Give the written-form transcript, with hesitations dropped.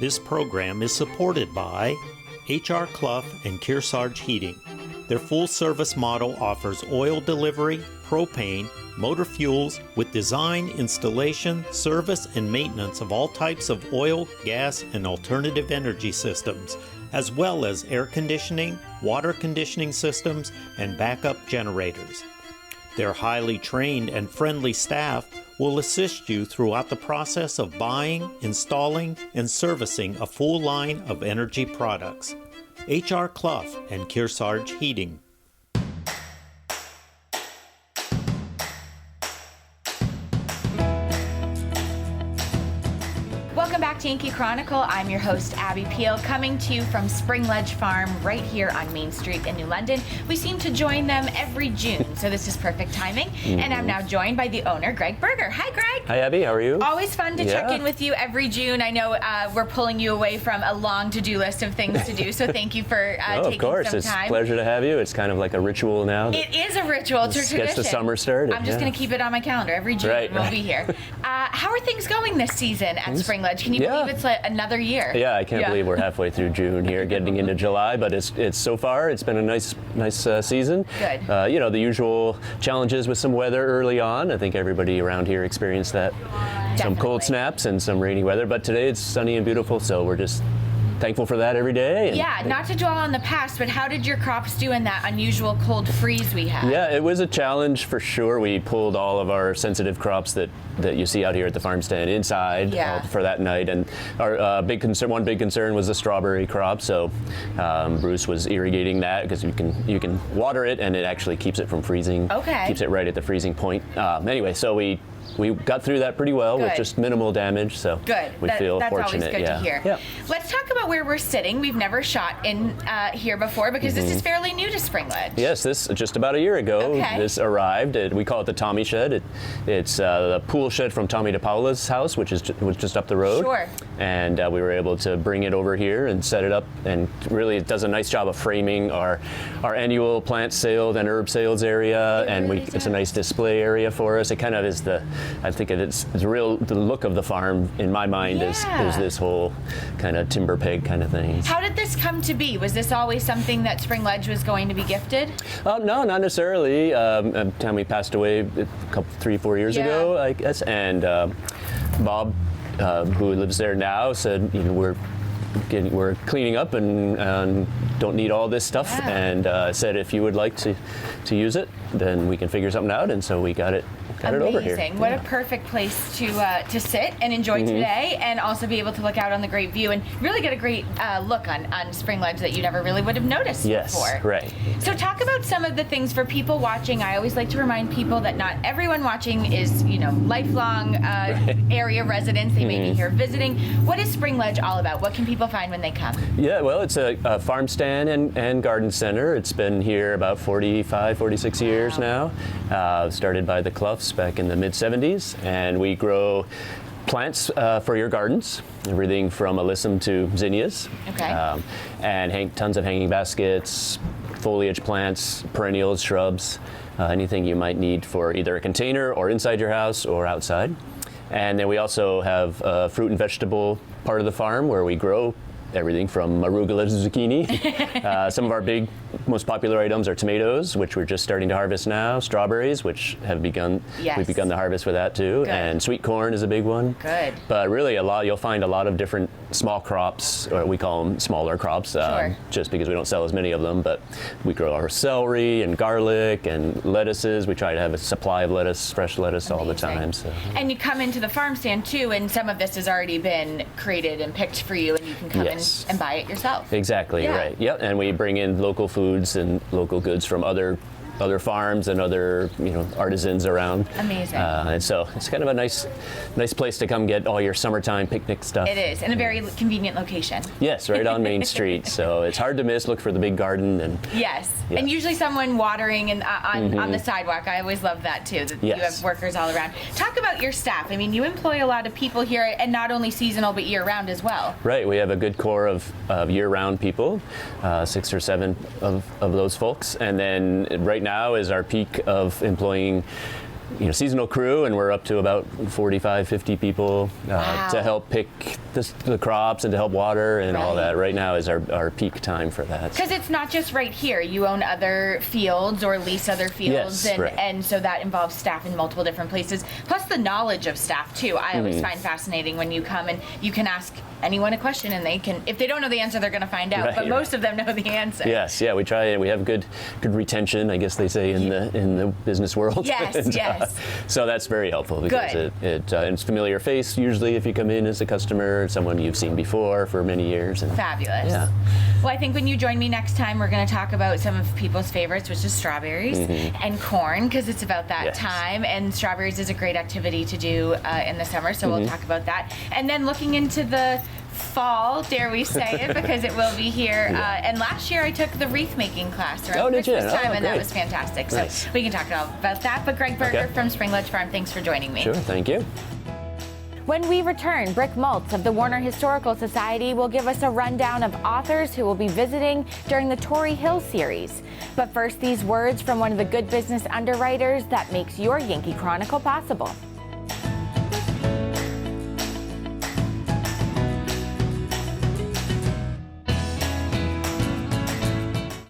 This program is supported by H.R. Clough and Kearsarge Heating. Their full-service model offers oil delivery, propane, motor fuels with design, installation, service, and maintenance of all types of oil, gas, and alternative energy systems, as well as air conditioning, water conditioning systems, and backup generators. Their highly trained and friendly staff will assist you throughout the process of buying, installing, and servicing a full line of energy products. H.R. Clough and Kearsarge Heating. Welcome back to Yankee Chronicle. I'm your host, Abby Peel, coming to you from Spring Ledge Farm right here on Main Street in New London. We seem to join them every June, so this is perfect timing. And I'm now joined by the owner, Greg Berger. Hi, Greg. Hi, Abby. How are you? Always fun to check in with you every June. I know we're pulling you away from a long to-do list of things to do, so thank you for taking some time. Of course. It's a pleasure to have you. It's kind of like a ritual now. It is a ritual. It's a tradition. Gets the summer started. I'm just going to keep it on my calendar. Every June we'll be here. How are things going this season at Spring Ledge? Can you believe it's like another year? Yeah, I can't believe we're halfway through June here, getting into July, but it's so far, it's been a nice season. Good. The usual challenges with some weather early on. I think everybody around here experienced that. Definitely. Some cold snaps and some rainy weather, but today it's sunny and beautiful, so we're just thankful for that every day. Not to dwell on the past, but how did your crops do in that unusual cold freeze we had? Yeah, it was a challenge for sure. We pulled all of our sensitive crops that you see out here at the farm stand inside for that night, and our one big concern was the strawberry crop. So Bruce was irrigating that because you can water it and it actually keeps it from freezing. Okay. Keeps it right at the freezing point. Anyway, so we got through that pretty well with just minimal damage, so we feel that's fortunate. Always good to hear. Yeah. Let's talk about where we're sitting. We've never shot in here before because this is fairly new to Spring Ledge. Yes, this just about a year ago. This arrived. We call it the Tommy Shed. It's the pool shed from Tommy DePaula's house, which was just up the road. Sure. And we were able to bring it over here and set it up, and really it does a nice job of framing our annual plant sales and herb sales area, it's a nice display area for us. It kind of is the look of the farm in my mind is this whole kind of timber peg kind of thing. How did this come to be? Was this always something that Spring Ledge was going to be gifted? No, not necessarily. Tommy passed away 3-4 years ago, I guess, and Bob, who lives there now, said, we're cleaning up and don't need all this stuff, and said if you would like to use it, then we can figure something out, and so we got it over here. Amazing. What a perfect place to sit and enjoy today, and also be able to look out on the great view and really get a great look on Spring Ledge that you never really would have noticed before. Right. So talk about some of the things for people watching. I always like to remind people that not everyone watching is, lifelong area residents. They may be here visiting. What is Spring Ledge all about? What can people find when they come? Yeah, well, it's a farm stand and garden center. It's been here about 45, 46 years now. Started by the Cloughs back in the mid-'70s, and we grow plants for your gardens, everything from alyssum to zinnias, and tons of hanging baskets, foliage plants, perennials, shrubs, anything you might need for either a container or inside your house or outside. And then we also have a fruit and vegetable part of the farm where we grow everything from arugula to zucchini. Some of our most popular items are tomatoes, which we're just starting to harvest now, strawberries, which we've begun the harvest for that too, and sweet corn is a big one. Good. But really you'll find a lot of different small crops, or we call them smaller crops, just because we don't sell as many of them, but we grow our celery and garlic and lettuces. We try to have a supply of lettuce, fresh lettuce all the time. So. And you come into the farm stand too, and some of this has already been created and picked for you, and you can come in and buy it yourself. Exactly, right. Yep, and we bring in local foods and local goods from other farms and other artisans around. Amazing. And so it's kind of a nice place to come get all your summertime picnic stuff. It is, in a very convenient location. Yes, right on Main Street. So it's hard to miss. Look for the big garden and. Yes, and usually someone watering and on the sidewalk. I always love that too. That you have workers all around. Talk about your staff. I mean, you employ a lot of people here, and not only seasonal but year-round as well. Right. We have a good core of year-round people, 6 or 7 of those folks, and then right now is our peak of employing seasonal crew, and we're up to about 45, 50 people Wow. to help pick the crops and to help water and all Right. that. Right now is our peak time for that. Because it's not just right here. You own other fields or lease other fields, Yes, right. and so that involves staff in multiple different places. Plus the knowledge of staff too. I always find fascinating when you come and you can ask anyone a question, and they can, if they don't know the answer, they're going to find out. Right, but most of them know the answer. Yes, yeah, we try. We have good retention, I guess they say in the business world. Yes, And, yes. so that's very helpful because Good. it's familiar face usually if you come in as a customer, someone you've seen before for many years. And, Fabulous. Yeah. Well, I think when you join me next time, we're going to talk about some of people's favorites, which is strawberries and corn, because it's about that Yes. time. And strawberries is a great activity to do in the summer, so we'll talk about that. And then looking into the fall, dare we say it, because it will be here. And last year I took the wreath making class around did you? Christmas time, and that Great. was fantastic. Nice. So we can talk all about that. But Greg Berger Okay. from Spring Ledge Farm, thanks for joining me. Sure, thank you. When we return, Brick Maltz of the Warner Historical Society will give us a rundown of authors who will be visiting during the Torrey Hill series. But first, these words from one of the good business underwriters that makes your Yankee Chronicle possible.